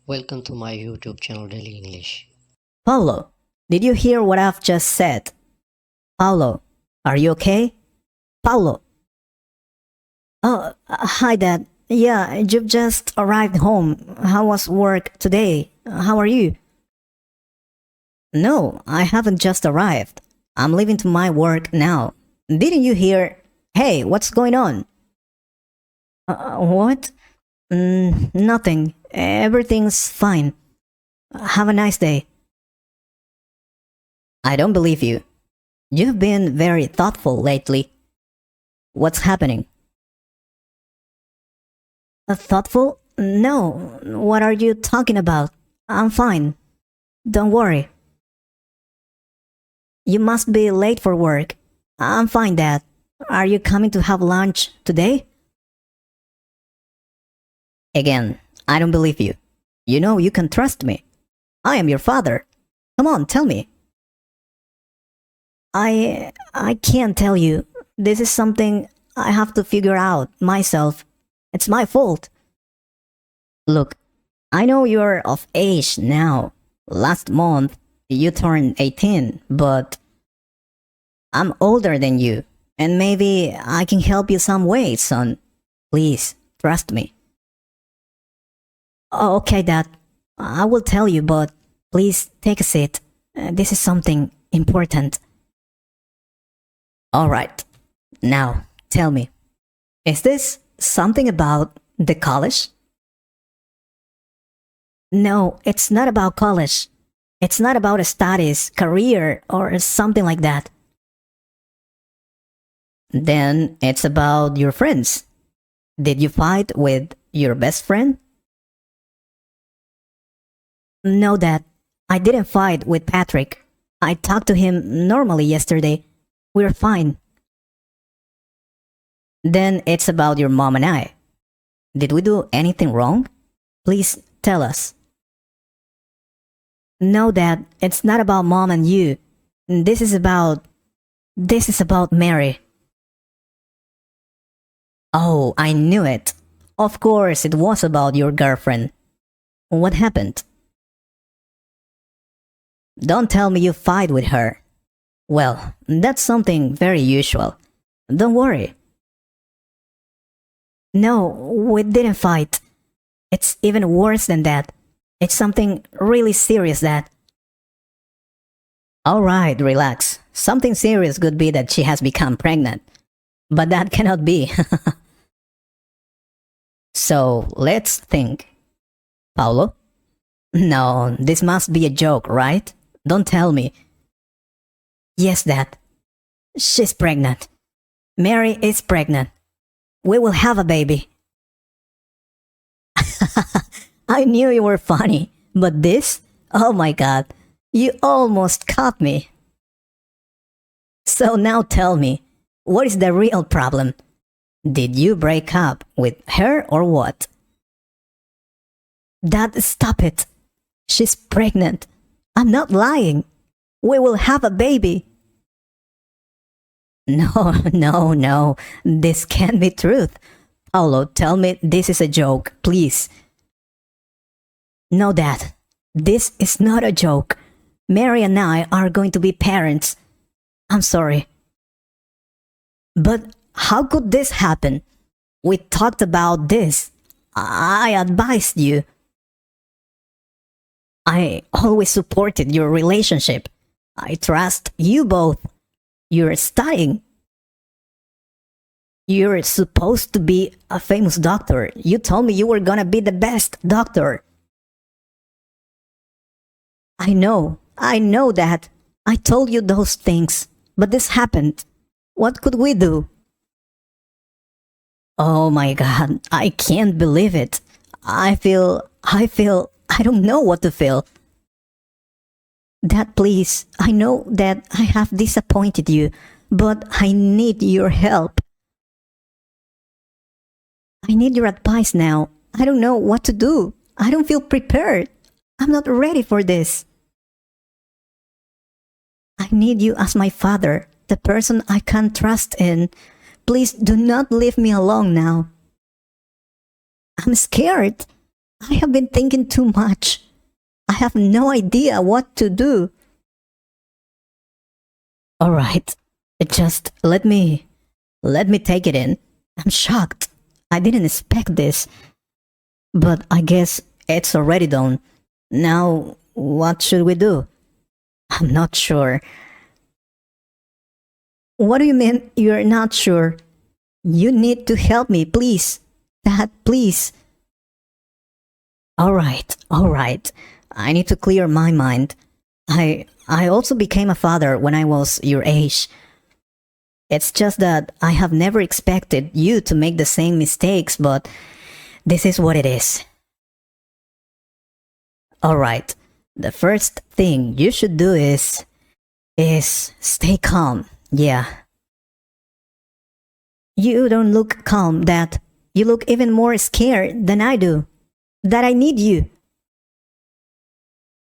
Welcome to my YouTube channel Daily English. Paulo, did you hear what I've just said? Paulo, are you okay? Paulo. Oh, hi Dad. Yeah, you've just arrived home. How was work today? How are you? No, I haven't just arrived. I'm leaving to my work now. Didn't you hear? Hey, what's going on? What? Nothing. Everything's fine. Have a nice day. I don't believe you. You've been very thoughtful lately. What's happening? Thoughtful? No. What are you talking about? I'm fine. Don't worry. You must be late for work. I'm fine, Dad. Are you coming to have lunch today? Again, I don't believe you. You know you can trust me. I am your father. Come on, tell me. I can't tell you. This is something I have to figure out myself. It's my fault. Look, I know you're of age now. Last month, you turned 18, but I'm older than you, and maybe I can help you some way, son. Please, trust me. Oh, okay, Dad. I will tell you, but please take a seat. This is something important. All right. Now, tell me, is this something about the college? No, it's not about college. It's not about studies, career, or something like that. Then it's about your friends. Did you fight with your best friend? No, Dad. I didn't fight with Patrick. I talked to him normally yesterday. We're fine. Then it's about your mom and I. Did we do anything wrong? Please tell us. No, Dad, it's not about mom and you. This is about Mary. Oh, I knew it. Of course, it was about your girlfriend. What happened? Don't tell me you fight with her. Well, that's something very usual. Don't worry. No, we didn't fight. It's even worse than that. It's something really serious, Dad. Alright, relax. Something serious could be that she has become pregnant. But that cannot be. So, let's think. Paulo? No, this must be a joke, right? Don't tell me. Yes, Dad. She's pregnant. Mary is pregnant. We will have a baby. I knew you were funny, but this? Oh my God, you almost caught me. So now tell me, what is the real problem? Did you break up with her or what? Dad, stop it. She's pregnant. I'm not lying. We will have a baby. No. This can't be truth. Paulo, tell me this is a joke, please. No, Dad. This is not a joke. Mary and I are going to be parents. I'm sorry. But how could this happen? We talked about this. I advised you. I always supported your relationship. I trust you both. You're studying. You're supposed to be a famous doctor. You told me you were gonna be the best doctor. I know that. I told you those things, but this happened. What could we do? Oh my God, I can't believe it. I don't know what to feel. Dad, please, I know that I have disappointed you, but I need your help. I need your advice now. I don't know what to do. I don't feel prepared. I'm not ready for this. I need you as my father, the person I can trust in. Please do not leave me alone now. I'm scared. I have been thinking too much. I have no idea what to do. All right, just let me take it in. I'm shocked. I didn't expect this, but I guess it's already done. Now, what should we do? I'm not sure. What do you mean you're not sure? You need to help me, please. Dad, please. All right. I need to clear my mind. I also became a father when I was your age. It's just that I have never expected you to make the same mistakes, but this is what it is. All right. The first thing you should do is stay calm. Yeah. You don't look calm, Dad. You look even more scared than I do. That I need you.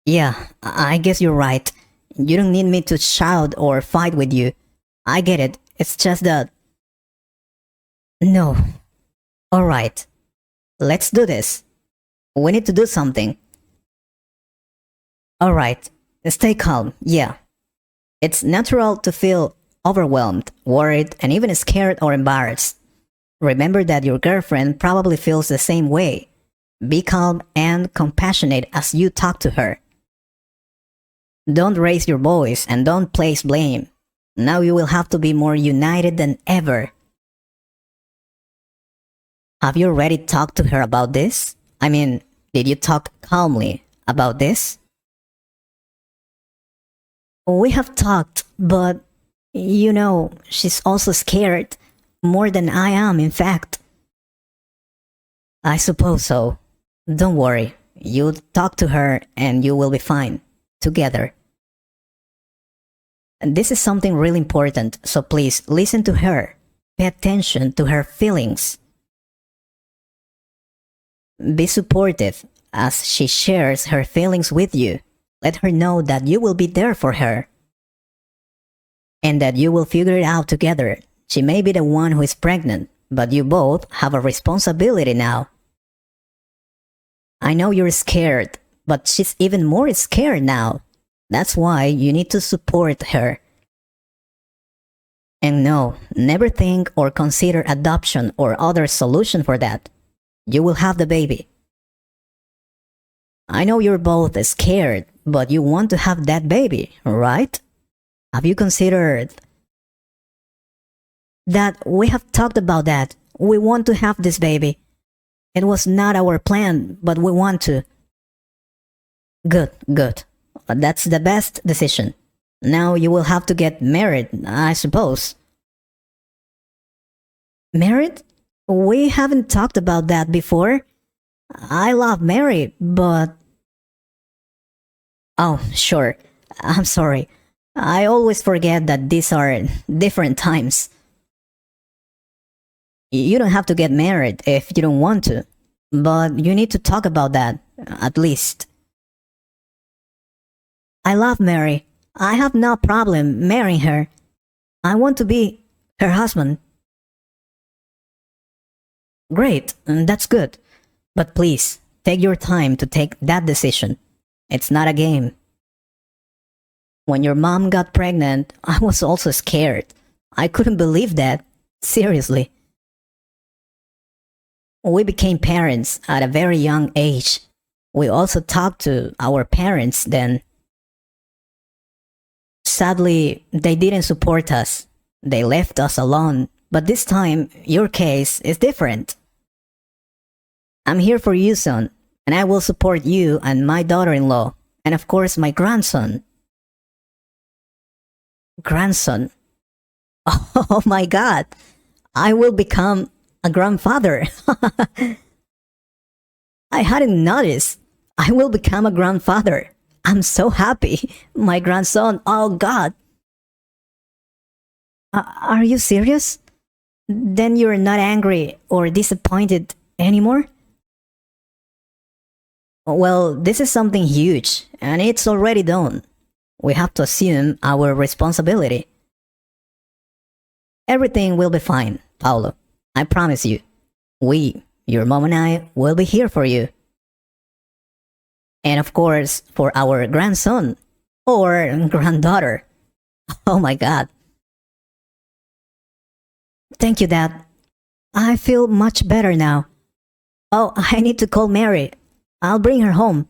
Yeah, I guess you're right. You don't need me to shout or fight with you. I get it. It's just that. No. Alright. Let's do this. We need to do something. Alright. Stay calm. Yeah. It's natural to feel overwhelmed, worried, and even scared or embarrassed. Remember that your girlfriend probably feels the same way. Be calm and compassionate as you talk to her. Don't raise your voice and don't place blame. Now you will have to be more united than ever. Have you already talked to her about this? I mean, did you talk calmly about this? We have talked, but she's also scared. More than I am, in fact. I suppose so. Don't worry. You talk to her and you will be fine. Together. And this is something really important, so please listen to her. Pay attention to her feelings. Be supportive as she shares her feelings with you. Let her know that you will be there for her. And that you will figure it out together. She may be the one who is pregnant, but you both have a responsibility now. I know you're scared, but she's even more scared now. That's why you need to support her. And no, never think or consider adoption or other solution for that. You will have the baby. I know you're both scared, but you want to have that baby, right? Have you considered that we have talked about that? We want to have this baby. It was not our plan, but we want to. Good. That's the best decision. Now you will have to get married, I suppose. Married? We haven't talked about that before. I love Mary, but... Oh, sure. I'm sorry. I always forget that these are different times. You don't have to get married if you don't want to, but you need to talk about that, at least. I love Mary. I have no problem marrying her. I want to be her husband. Great, that's good. But please, take your time to take that decision. It's not a game. When your mom got pregnant, I was also scared. I couldn't believe that. Seriously. We became parents at a very young age. We also talked to our parents then. Sadly, they didn't support us. They left us alone. But this time, your case is different. I'm here for you, son, and I will support you and my daughter-in-law, and of course my grandson. Grandson? Oh my god! I will become a grandfather. I hadn't noticed. I will become a grandfather. I'm so happy. My grandson, oh god. Are you serious? Then you're not angry or disappointed anymore? Well, this is something huge, and it's already done. We have to assume our responsibility. Everything will be fine, Paulo. I promise you. We, your mom and I, will be here for you. And of course, for our grandson or granddaughter. Oh my god. Thank you, Dad. I feel much better now. Oh, I need to call Mary. I'll bring her home.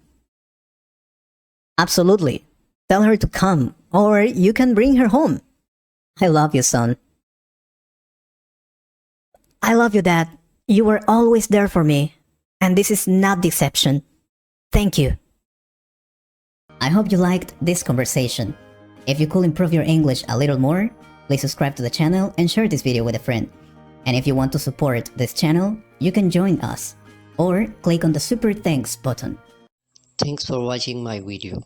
Absolutely. Tell her to come, or you can bring her home. I love you, son. I love you, Dad. You were always there for me, and this is not deception. Thank you. I hope you liked this conversation. If you could improve your English a little more, please subscribe to the channel and share this video with a friend. And if you want to support this channel, you can join us or click on the super thanks button. Thanks for watching my video.